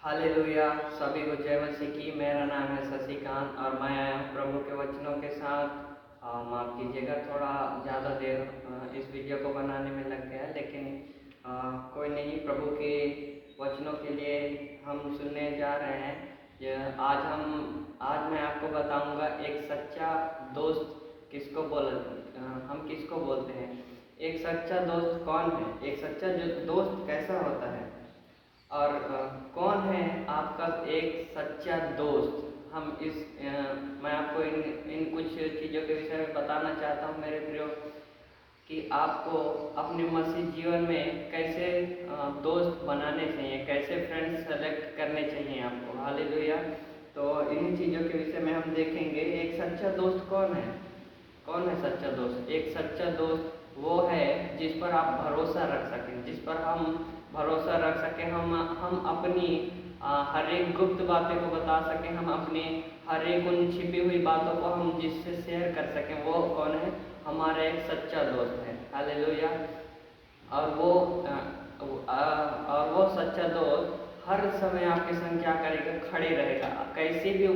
Hallelujah. सभी को जय मसीह की। मेरा नाम है शशिकांत और मैं आया हूँ प्रभु के वचनों के साथ। माफ़ कीजिएगा, थोड़ा ज़्यादा देर इस वीडियो को बनाने में लग गया, लेकिन कोई नहीं। प्रभु के वचनों के लिए हम सुनने जा रहे हैं। आज मैं आपको बताऊंगा एक सच्चा दोस्त किसको हम किसको बोलते हैं। एक सच्चा दोस्त कौन है, एक सच्चा जो दोस्त कैसा होता है, और कौन है आपका एक सच्चा दोस्त। मैं आपको इन कुछ चीज़ों के विषय में बताना चाहता हूँ मेरे प्रियो, कि आपको अपने मसीह जीवन में कैसे दोस्त बनाने चाहिए, कैसे फ्रेंड्स सेलेक्ट करने चाहिए आपको। हालेलुया। तो इन्हीं चीज़ों के विषय में हम देखेंगे। एक सच्चा दोस्त कौन है, कौन है सच्चा दोस्त। एक सच्चा दोस्त वो है जिस पर आप भरोसा रख सकें, जिस पर हम भरोसा रख सकें। हम अपनी हर एक गुप्त बातें को बता सकें, हम अपनी हर एक उन छिपी हुई बातों को हम जिससे शेयर कर सकें। वो कौन है, हमारा एक सच्चा दोस्त है। हालेलुया। और वो सच्चा दोस्त हर समय आपके संग क्या करेगा, खड़े रहेगा। कैसी भी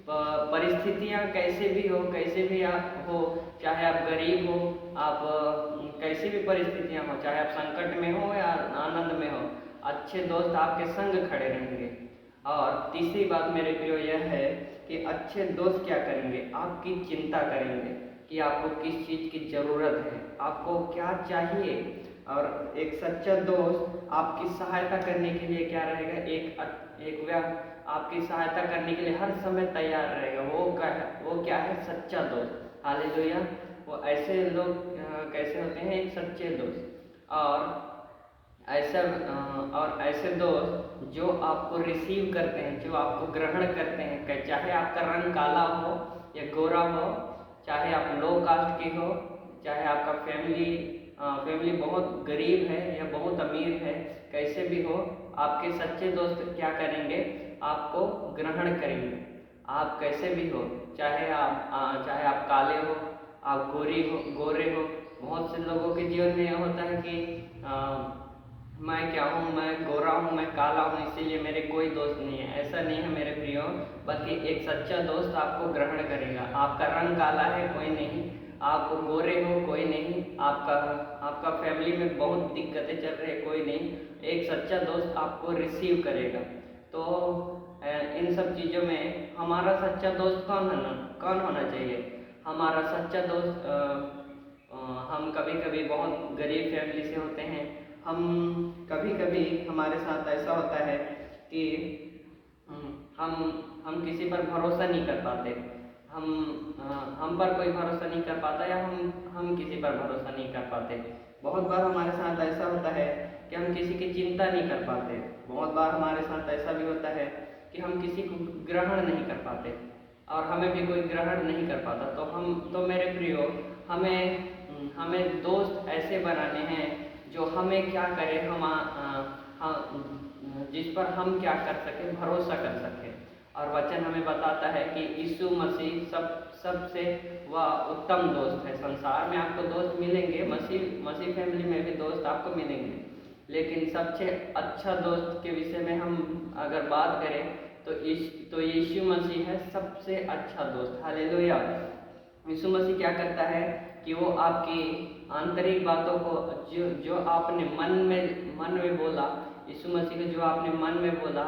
परिस्थितियाँ कैसे भी हो, कैसे भी आप हो, चाहे आप गरीब हो, आप कैसी भी परिस्थितियाँ हो, चाहे आप संकट में हो या आनंद में हो, अच्छे दोस्त आपके संग खड़े रहेंगे। और तीसरी बात मेरे प्रियो यह है कि अच्छे दोस्त क्या करेंगे, आपकी चिंता करेंगे कि आपको किस चीज़ की ज़रूरत है, आपको क्या चाहिए। और एक सच्चा दोस्त आपकी सहायता करने के लिए क्या रहेगा, एक आपकी सहायता करने के लिए हर समय तैयार रहेगा। वो क्या है, सच्चा दोस्त। हालेलुया। वो ऐसे लोग कैसे होते हैं, एक सच्चे दोस्त। और ऐसे दोस्त जो आपको रिसीव करते हैं, जो आपको ग्रहण करते हैं, चाहे आपका रंग काला हो या गोरा हो, चाहे आप लो कास्ट के हो, चाहे आपका फैमिली बहुत गरीब है या बहुत अमीर है, कैसे भी हो, आपके सच्चे दोस्त क्या करेंगे, आपको ग्रहण करेंगे। आप कैसे भी हो, चाहे आप काले हो, आप गोरे हो। बहुत से लोगों के जीवन में यह होता है कि मैं क्या हूँ, मैं गोरा हूँ, मैं काला हूँ, इसीलिए मेरे कोई दोस्त नहीं है। ऐसा नहीं है मेरे प्रियो, बल्कि एक सच्चा दोस्त आपको ग्रहण करेगा। आपका रंग काला है, कोई नहीं। आप गोरे हो, कोई नहीं। आपका फैमिली में बहुत दिक्कतें चल रही है, कोई नहीं। एक सच्चा दोस्त आपको रिसीव करेगा। तो इन सब चीज़ों में हमारा सच्चा दोस्त कौन होना चाहिए। हमारा सच्चा दोस्त हम कभी कभी बहुत गरीब फैमिली से होते हैं। कभी कभी हमारे साथ ऐसा होता है कि हम किसी पर भरोसा नहीं कर पाते। हम पर कोई भरोसा नहीं कर पाता, या हम किसी पर भरोसा नहीं कर पाते। बहुत बार हमारे साथ ऐसा होता है कि हम किसी की चिंता नहीं कर पाते। बहुत बार हमारे साथ ऐसा भी होता है कि हम किसी को ग्रहण नहीं कर पाते, और हमें भी कोई ग्रहण नहीं कर पाता। तो मेरे प्रियो, हमें हमें दोस्त ऐसे बनाने हैं जो हमें क्या करे, जिस पर हम क्या कर सके, भरोसा कर सके। और वचन हमें बताता है कि यीशु मसीह सबसे वह उत्तम दोस्त है। संसार में आपको दोस्त मिलेंगे, मसीह फैमिली में भी दोस्त आपको मिलेंगे, लेकिन सबसे अच्छा दोस्त के विषय में हम अगर बात करें तो यीशु मसीह है सबसे अच्छा दोस्त। हालेलुया। यीशु मसीह क्या करता है कि वो आपकी आंतरिक बातों को, जो आपने मन में बोला, यीशु मसीह को जो आपने मन में बोला,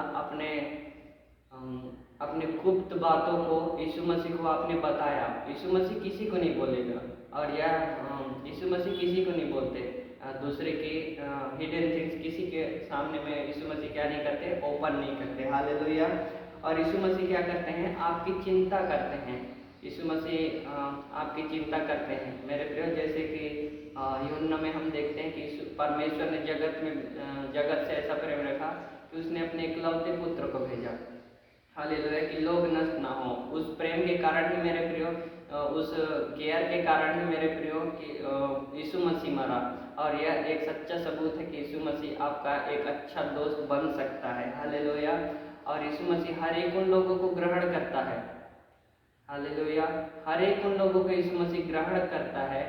अपने गुप्त बातों को यीशु मसीह को आपने बताया। यीशु मसीह किसी को नहीं बोलेगा, और यीशु मसीह किसी को नहीं बोलते। दूसरे की हिडन थिंग्स किसी के सामने में यीशु मसीह क्या नहीं करते, ओपन नहीं करते। हालेलुया। और यीशु मसीह क्या करते हैं, आपकी चिंता करते हैं। यीशु मसीह आपकी चिंता करते हैं मेरे प्रियो। जैसे कि यूहन्ना में हम देखते हैं कि परमेश्वर ने जगत से ऐसा प्रेम रखा कि उसने अपने इकलौते पुत्र को भेजा। हालेलुया। कि लोग नष्ट ना हो। उस प्रेम के कारण ही मेरे प्रियो, उस केयर के कारण ही मेरे प्रियो कि यीशु मसीह मरा। और यह एक सच्चा सबूत है कि यीशु मसीह आपका एक अच्छा दोस्त बन सकता है। हालेलुया। और यीशु मसीह हर एक उन लोगों को ग्रहण करता है। हालेलुया। हर एक उन लोगों को यीशु मसीह ग्रहण करता है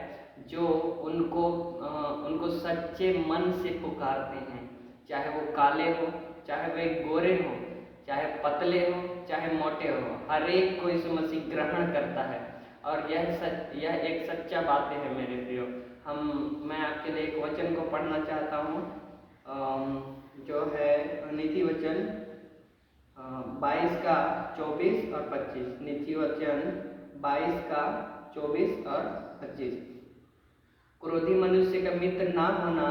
जो उनको सच्चे मन से पुकारते हैं, चाहे वो काले हो, चाहे वे गोरे हो, चाहे पतले हो चाहे मोटे हो, हर एक को यीशु मसीह ग्रहण करता है। और यह एक सच्चा बात है मेरे प्रियो। मैं आपके लिए एक वचन को पढ़ना चाहता हूँ, जो है नीति वचन 22 का 24 और 25। नीति वचन 22 का 24 और 25। क्रोधी मनुष्य का मित्र ना होना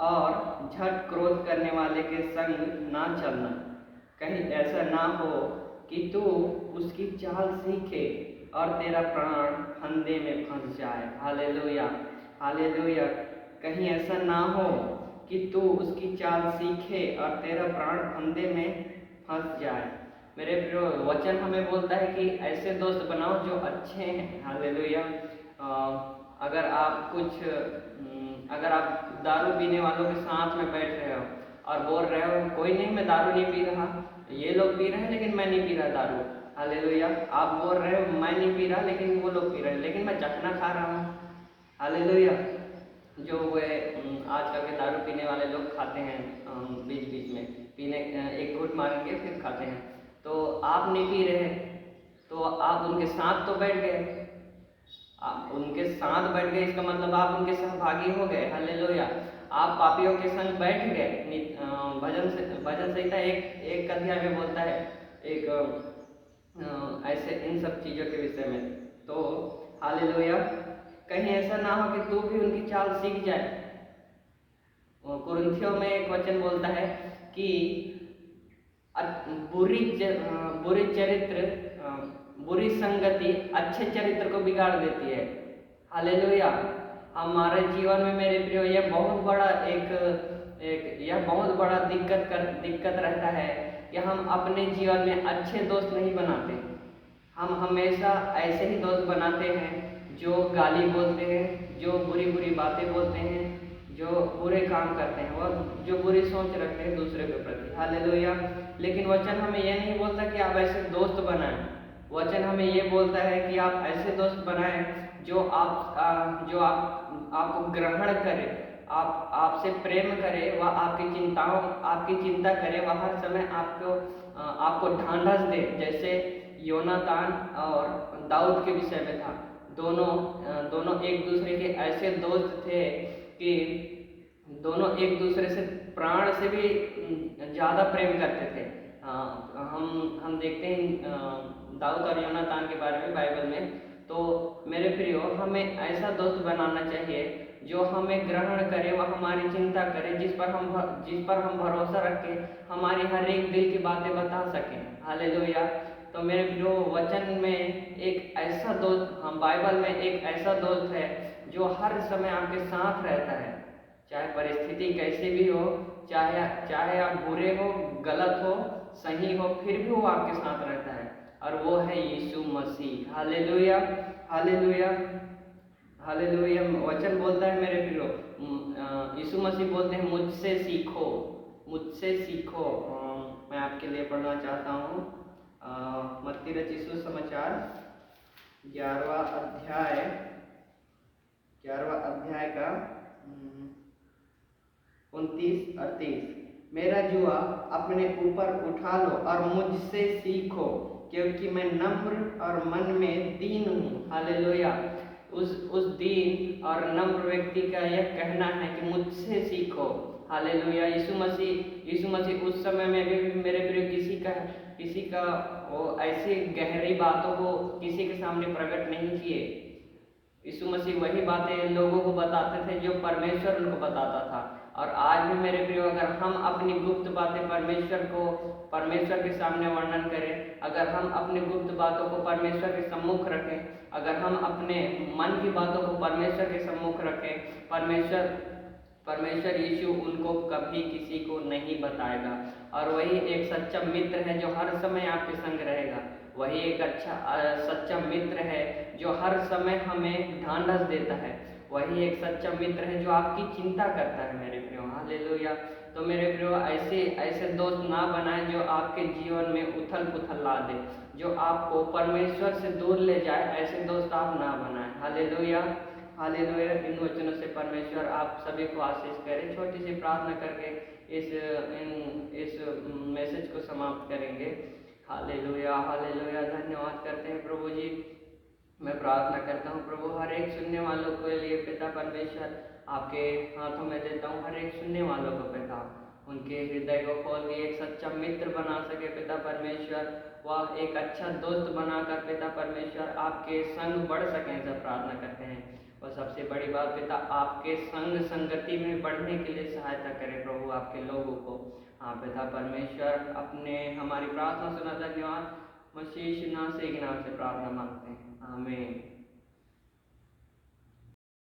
और झट क्रोध करने वाले के संग ना चलना, कहीं ऐसा ना हो कि तू उसकी चाल सीखे और तेरा प्राण फंदे में फंस जाए। Hallelujah, hallelujah. कहीं ऐसा ना हो कि तू उसकी चाल सीखे और तेरा प्राण फंदे में फंस जाए। मेरे प्रियो, वचन हमें बोलता है कि ऐसे दोस्त बनाओ जो अच्छे हैं। हालेलुया। अगर आप दारू पीने वालों के साथ में बैठ रहे हो और बोल रहे हो कोई नहीं, मैं दारू नहीं पी रहा, ये लोग पी रहे हैं लेकिन मैं नहीं पी रहा दारू। हालेलुया। आप बोल रहे हो मैं नहीं पी रहा लेकिन वो लोग पी रहे हैं, लेकिन मैं चखना खा रहा हूँ। हालेलुया। जो वे आजकल के दारू पीने वाले लोग खाते हैं, बीच बीच में पीने एक घूंट मारेंगे फिर खाते हैं। तो आप नहीं पी रहे, तो आप उनके साथ तो बैठ गए। आप उनके साथ बैठ गए, इसका मतलब आप उनके सहभागी हो गए। हालेलुया। आप पापियों के संग बैठ गए। भजन संहिता एक अध्याय में बोलता है एक ऐसे इन सब चीज़ों के विषय में। तो हालेलुया। कहीं ऐसा ना हो कि तू भी उनकी चाल सीख जाए। कुरिन्थियों में एक वचन बोलता है कि बुरी संगति अच्छे चरित्र को बिगाड़ देती है। हालेलुया। हमारे जीवन में मेरे प्रियो यह बहुत बड़ा दिक्कत रहता है कि हम अपने जीवन में अच्छे दोस्त नहीं बनाते। हम हमेशा ऐसे ही दोस्त बनाते हैं जो गाली बोलते हैं, जो बुरी बुरी बातें बोलते हैं, जो बुरे काम करते हैं और जो बुरी सोच रखते हैं दूसरे के प्रति। हालेलुया। लेकिन वचन हमें यह नहीं बोलता कि आप ऐसे दोस्त बनाएं। वचन हमें ये बोलता है कि आप ऐसे दोस्त बनाएं जो आपको ग्रहण करे, आपसे प्रेम करे, वह आपकी चिंता करे, वह हर समय आपको ढांढस दे। जैसे योनातान और दाऊद के विषय में था। दोनों एक दूसरे के ऐसे दोस्त थे कि दोनों एक दूसरे से प्राण से भी ज़्यादा प्रेम करते थे। हम देखते हैं दाऊद और योनातान के बारे में बाइबल में। तो मेरे प्रियो, हमें ऐसा दोस्त बनाना चाहिए जो हमें ग्रहण करे, वह हमारी चिंता करे, जिस पर हम भरोसा रखें, हमारी हर एक दिल की बातें बता सकें। हालेलुया। तो मेरे प्रियो, वचन में एक ऐसा दोस्त, बाइबल में एक ऐसा दोस्त है जो हर समय आपके साथ रहता है, चाहे परिस्थिति कैसे भी हो, चाहे आप बुरे हो, गलत हो, सही हो, फिर भी वो आपके साथ रहता है, और वो है Yeshu Masih. Hallelujah, hallelujah, hallelujah. वचन बोलता है मेरे प्रियो, यीशु मसीह बोलते हैं मुझसे सीखो, मुझसे सीखो। मैं आपके लिए पढ़ना चाहता हूँ मत्ती रचित सुसमाचार 11वां अध्याय का 29 और 30। मेरा जुआ अपने ऊपर उठा लो और मुझसे सीखो, क्योंकि मैं नम्र और मन में दीन हूँ। हालेलुया। उस दीन और नम्र व्यक्ति का यह कहना है कि मुझसे सीखो। हालेलुया। यीशु मसीह उस समय में भी मेरे प्रिय किसी का वो ऐसी गहरी बातों को किसी के सामने प्रकट नहीं किए। यीशु मसीह वही बातें लोगों को बताते थे जो परमेश्वर उनको बताता था। और आज भी मेरे प्रियो, अगर हम अपनी गुप्त बातें परमेश्वर के सामने वर्णन करें, अगर हम अपनी गुप्त बातों को परमेश्वर के सम्मुख रखें, अगर हम अपने मन की बातों को परमेश्वर के सम्मुख रखें, परमेश्वर यीशु उनको कभी किसी को नहीं बताएगा। और वही एक सच्चा मित्र है जो हर समय आपके संग रहेगा। वही एक अच्छा सच्चा मित्र है जो हर समय हमें ढांढस देता है। वही एक सच्चा मित्र है जो आपकी चिंता करता है मेरे प्रियो। हालेलुया। तो मेरे प्रियो, ऐसे दोस्त ना बनाएं जो आपके जीवन में उथल पुथल ला दे, जो आपको परमेश्वर से दूर ले जाए। ऐसे दोस्त आप ना बनाएं। Hallelujah, hallelujah. इन वचनों से परमेश्वर आप सभी को आशीष करे। छोटी सी प्रार्थना करके इस मैसेज को समाप्त करेंगे। Hallelujah hallelujah. धन्यवाद करते हैं प्रभु जी। मैं प्रार्थना करता हूँ प्रभु, हर एक सुनने वालों के लिए पिता परमेश्वर आपके हाथों में देता हूँ। हर एक सुनने वालों को पिता, उनके हृदय को खोल के एक सच्चा मित्र बना सके पिता परमेश्वर, वह एक अच्छा दोस्त बनाकर पिता परमेश्वर आपके संग बढ़ सकें, ऐसा प्रार्थना करते हैं। और सबसे बड़ी बात पिता, आपके संग संगति में बढ़ने के लिए सहायता करें प्रभु आपके लोगों को। हाँ पिता परमेश्वर, अपने हमारी प्रार्थना सुना। धन्यवाद। मसीह यीशु नाम से प्रार्थना मांगते हैं, आमीन।